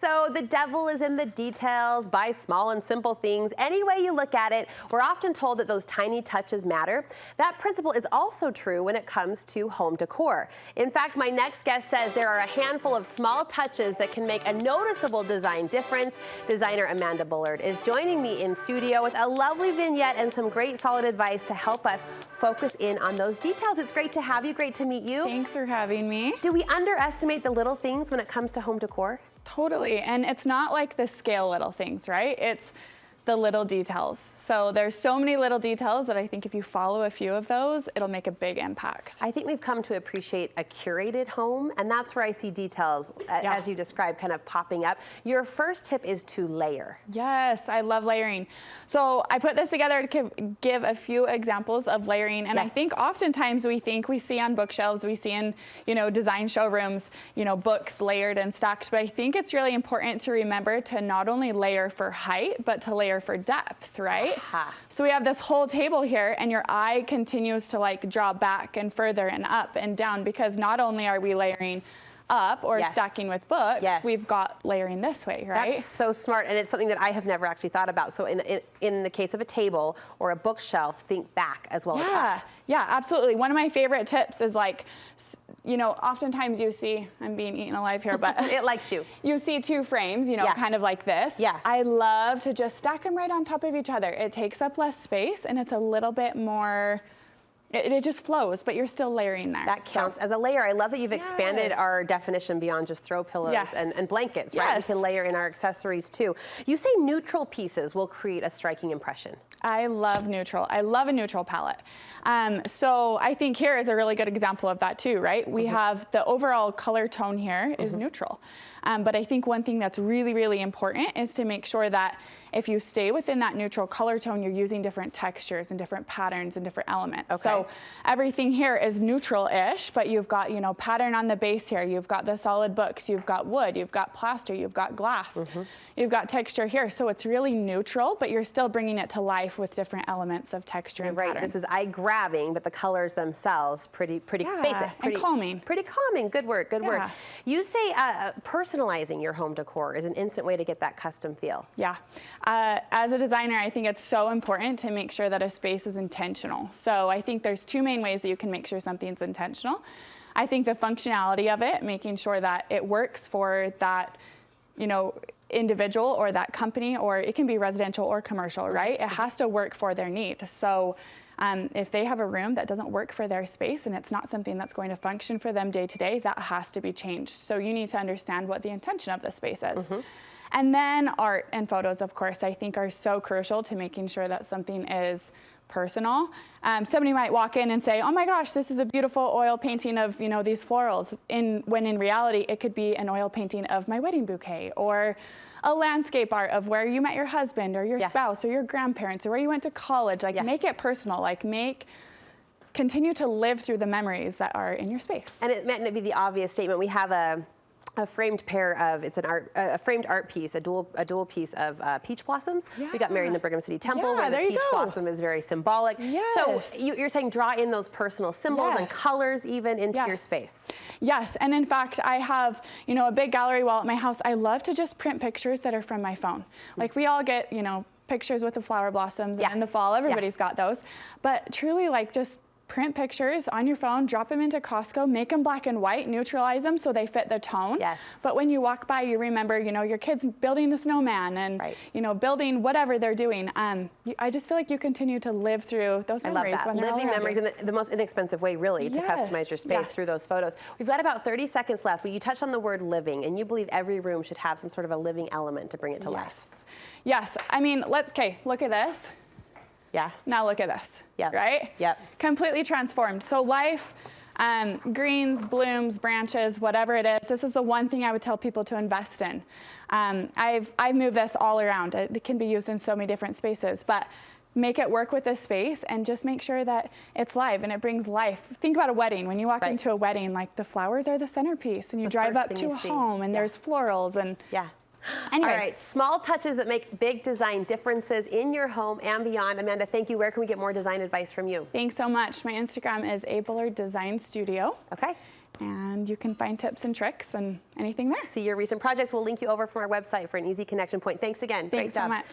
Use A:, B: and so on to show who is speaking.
A: So the devil is in the details. Buy small and simple things. Any way you look at it, we're often told that those tiny touches matter. That principle is also true when it comes to home decor. In fact, my next guest says there are a handful of small touches that can make a noticeable design difference. Designer Amanda Bullard is joining me in studio with a lovely vignette and some great solid advice to help us focus in on those details. It's great to have you. Great to meet you.
B: Thanks for having me.
A: Do we underestimate the little things when it comes to home decor?
B: Totally, and it's not like the scale little things, right? It's the little details. So there's so many little details that I think if you follow a few of those, it'll make a big impact.
A: I think we've come to appreciate a curated home, and that's where I see details, as you described, kind of popping up. Your first tip is to layer.
B: Yes, I love layering. So I put this together to give a few examples of layering, and I think oftentimes we see on bookshelves, we see in, design showrooms, books layered and stacked, but I think it's really important to remember to not only layer for height, but to layer for depth, right? So we have this whole table here, and your eye continues to draw back and further and up and down, because not only are we layering up or stacking with books, we've got layering this way, right?
A: That's so smart, and it's something that I have never actually thought about. So in the case of a table or a bookshelf, think back as well as up.
B: Yeah, absolutely. One of my favorite tips is oftentimes you see, I'm being eaten alive here, but
A: it likes you.
B: You see two frames, kind of like this.
A: Yeah.
B: I love to just stack them right on top of each other. It takes up less space, and it's a little bit more, it just flows, but you're still layering there.
A: That counts as a layer. I love that you've expanded our definition beyond just throw pillows and blankets, right? We can layer in our accessories too. You say neutral pieces will create a striking impression.
B: I love neutral. I love a neutral palette. So I think here is a really good example of that too, right? We have the overall color tone here is neutral. But I think one thing that's really, really important is to make sure that if you stay within that neutral color tone, you're using different textures and different patterns and different elements. So everything here is neutral-ish, but you've got, pattern on the base here. You've got the solid books, you've got wood, you've got plaster, you've got glass, you've got texture here. So it's really neutral, but you're still bringing it to life with different elements of texture and pattern.
A: This is eye-grabbing, but the colors themselves pretty basic.
B: And calming.
A: Pretty calming. Good word, good word. You say personalizing your home decor is an instant way to get that custom feel.
B: Yeah. As a designer, I think it's so important to make sure that a space is intentional. So I think there's two main ways that you can make sure something's intentional. I think the functionality of it, making sure that it works for that, individual or that company, or it can be residential or commercial, right? It has to work for their need. So if they have a room that doesn't work for their space and it's not something that's going to function for them day to day, that has to be changed. So you need to understand what the intention of the space is. And then art and photos, of course, I think are so crucial to making sure that something is personal. Somebody might walk in and say, oh my gosh, this is a beautiful oil painting of these florals, when in reality it could be an oil painting of my wedding bouquet, or a landscape art of where you met your husband or your spouse or your grandparents, or where you went to college. Make it personal, continue to live through the memories that are in your space.
A: And it might not be the obvious statement. We have a framed pair of, a framed art piece, a dual piece of peach blossoms. We got married in the Brigham City Temple, where the peach blossom is very symbolic. So you're saying draw in those personal symbols and colors even into your space.
B: Yes, and in fact, I have, a big gallery wall at my house. I love to just print pictures that are from my phone. We all get, pictures with the flower blossoms, and in the fall, everybody's got those. But truly, just print pictures on your phone, drop them into Costco, make them black and white, neutralize them so they fit the tone. But when you walk by, you remember, your kids building the snowman and, building whatever they're doing. I just feel like you continue to live through those memories.
A: I love that. Living memories in the most inexpensive way, really, to customize your space through those photos. We've got about 30 seconds left. You touched on the word living, and you believe every room should have some sort of a living element to bring it to life.
B: Yes. I mean, look at this. Now look at this. Right? Completely transformed. So life, greens, blooms, branches, whatever it is, this is the one thing I would tell people to invest in. I've moved this all around. It can be used in so many different spaces, but make it work with this space and just make sure that it's live and it brings life. Think about a wedding. When you walk into a wedding, the flowers are the centerpiece, and you drive up to a home and there's florals and Anyway.
A: All right, small touches that make big design differences in your home and beyond. Amanda, thank you. Where can we get more design advice from you?
B: Thanks so much. My Instagram is A Bullard Design Studio.
A: Okay.
B: And you can find tips and tricks and anything there.
A: See your recent projects. We'll link you over from our website for an easy connection point. Thanks again.
B: Thanks
A: Great job.
B: so much.